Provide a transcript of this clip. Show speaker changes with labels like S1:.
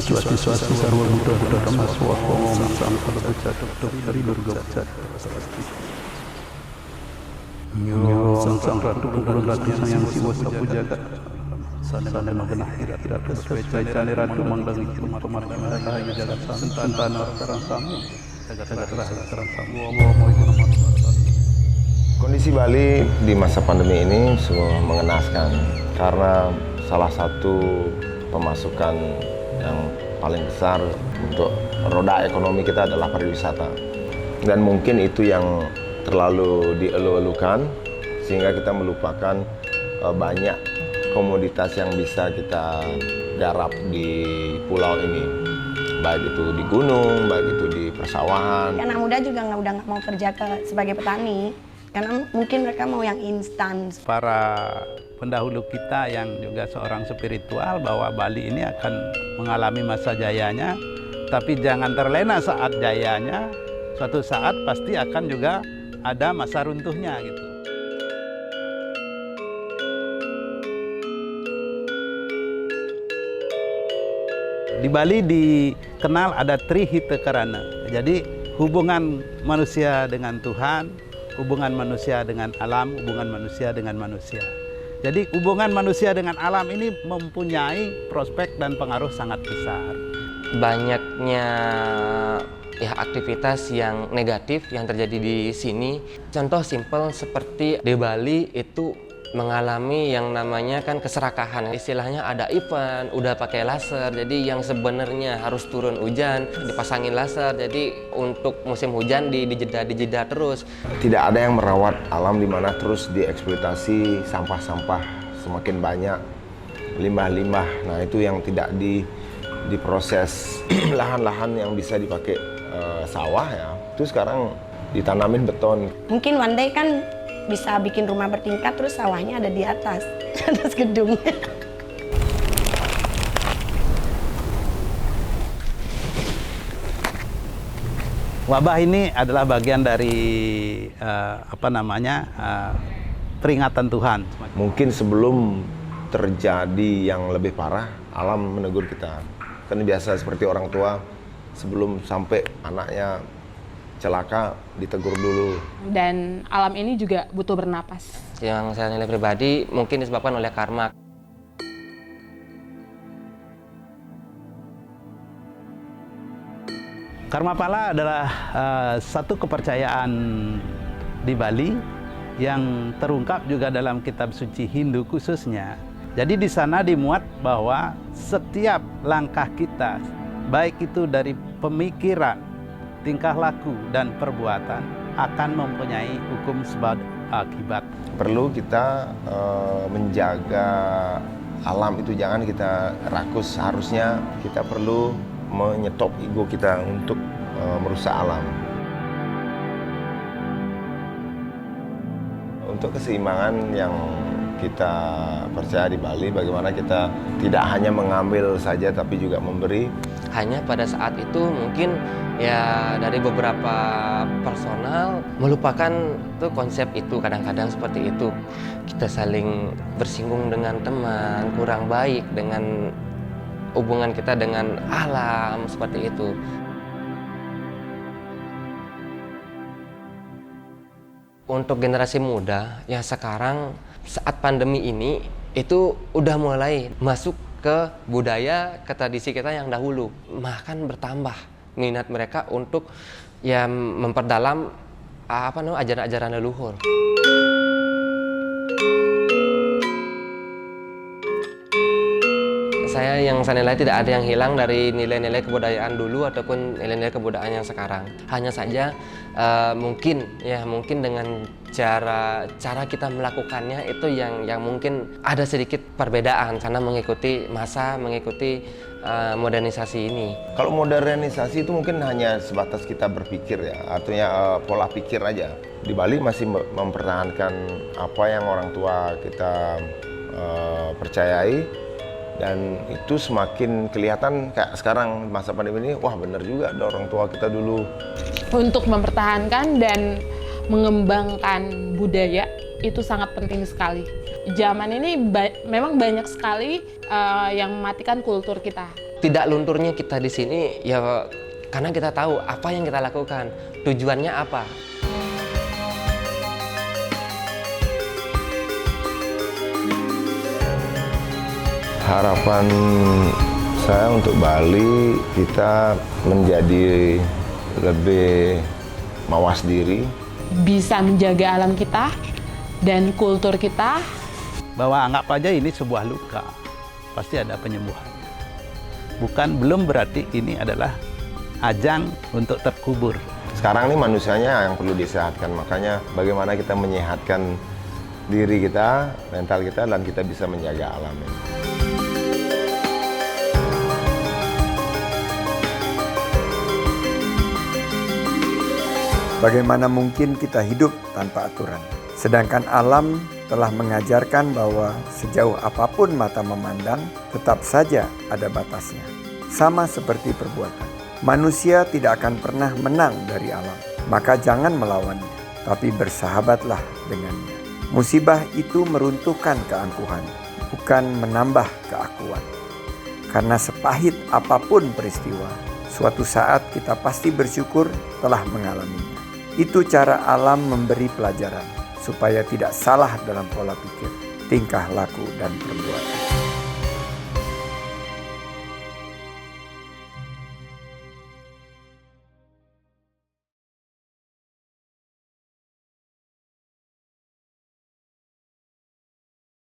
S1: siswa-siswa sarwa buddha dhamma swaswam sampada bacata dari durga bacata nyo sang ratu punggung ratu sayang siwa sapu jagat sana magana hirat sesuai ratu mangdangi cuma rahayu jagat santana sarang samu jagat rahayu sarang samu
S2: Kondisi Bali di masa pandemi ini sungguh mengenaskan karena salah satu pemasukan yang paling besar untuk roda ekonomi kita adalah pariwisata. Dan mungkin itu yang terlalu dielu-elukan sehingga kita melupakan banyak komoditas yang bisa kita garap di pulau ini. Baik itu di gunung, baik itu di persawahan.
S3: Anak muda juga udah nggak mau kerja sebagai petani. Karena mungkin mereka mau yang instan.
S1: Para pendahulu kita yang juga seorang spiritual bahwa Bali ini akan mengalami masa jayanya, tapi jangan terlena saat jayanya, suatu saat pasti akan juga ada masa runtuhnya gitu. Di Bali dikenal ada Trihita Karana, jadi hubungan manusia dengan Tuhan, hubungan manusia dengan alam, hubungan manusia dengan manusia. Jadi hubungan manusia dengan alam ini mempunyai prospek dan pengaruh sangat besar.
S4: Banyaknya aktivitas yang negatif yang terjadi di sini. Contoh simpel seperti di Bali itu mengalami yang namanya kan keserakahan. Istilahnya ada event, udah pakai laser. Jadi yang sebenarnya harus turun hujan, dipasangin laser. Jadi untuk musim hujan dijeda terus. Tidak ada yang merawat alam di mana terus dieksploitasi sampah-sampah semakin banyak, limbah-limbah. Nah itu yang tidak diproses. Lahan-lahan yang bisa dipakai sawah ya, itu sekarang ditanamin beton.
S3: Mungkin one day kan bisa bikin rumah bertingkat, terus sawahnya ada di atas gedung.
S1: Wabah ini adalah bagian dari peringatan Tuhan.
S2: Mungkin sebelum terjadi yang lebih parah, alam menegur kita. Kan biasa seperti orang tua sebelum sampai anaknya celaka ditegur dulu.
S5: Dan alam ini juga butuh bernapas.
S4: Yang saya nilai pribadi mungkin disebabkan oleh karma.
S1: Karma pala adalah satu kepercayaan di Bali yang terungkap juga dalam kitab suci Hindu khususnya. Jadi di sana dimuat bahwa setiap langkah kita, baik itu dari pemikiran, tingkah laku dan perbuatan akan mempunyai hukum sebab akibat.
S2: Perlu kita menjaga alam itu, jangan kita rakus. Seharusnya kita perlu menyetop ego kita untuk merusak alam. Untuk keseimbangan yang kita percaya di Bali, bagaimana kita tidak hanya mengambil saja tapi juga memberi.
S4: Hanya pada saat itu mungkin ya dari beberapa personal melupakan tuh konsep itu, kadang-kadang seperti itu. Kita saling bersinggung dengan teman, kurang baik dengan hubungan kita dengan alam, seperti itu. Untuk generasi muda yang sekarang saat pandemi ini itu udah mulai masuk ke budaya, ke tradisi kita yang dahulu, bahkan bertambah minat mereka untuk ya memperdalam ajaran-ajaran leluhur. Yang saya nilai tidak ada yang hilang dari nilai-nilai kebudayaan dulu ataupun nilai-nilai kebudayaan yang sekarang. Hanya saja mungkin dengan cara kita melakukannya itu yang mungkin ada sedikit perbedaan karena mengikuti masa, mengikuti modernisasi ini.
S2: Kalau modernisasi itu mungkin hanya sebatas kita berpikir ya, artinya pola pikir aja. Di Bali masih mempertahankan apa yang orang tua kita percayai. Dan itu semakin kelihatan kayak sekarang masa pandemi ini, wah bener juga ada orang tua kita dulu.
S5: Untuk mempertahankan dan mengembangkan budaya itu sangat penting sekali. Zaman ini memang banyak sekali yang mematikan kultur kita.
S4: Tidak lunturnya kita di sini ya karena kita tahu apa yang kita lakukan, tujuannya apa.
S2: Harapan saya untuk Bali, kita menjadi lebih mawas diri,
S5: Bisa menjaga alam kita dan kultur kita.
S1: Bahwa anggap aja ini sebuah luka, pasti ada penyembuhannya. Belum berarti ini adalah ajang untuk terkubur.
S2: Sekarang ini manusianya yang perlu disehatkan, makanya bagaimana kita menyehatkan diri kita, mental kita, dan kita bisa menjaga alam ini.
S6: Bagaimana mungkin kita hidup tanpa aturan? Sedangkan alam telah mengajarkan bahwa sejauh apapun mata memandang, tetap saja ada batasnya. Sama seperti perbuatan. Manusia tidak akan pernah menang dari alam. Maka jangan melawannya, tapi bersahabatlah dengannya. Musibah itu meruntuhkan keangkuhan, bukan menambah keakuan. Karena sepahit apapun peristiwa, suatu saat kita pasti bersyukur telah mengalaminya. Itu cara alam memberi pelajaran, supaya tidak salah dalam pola pikir, tingkah laku, dan perbuatan.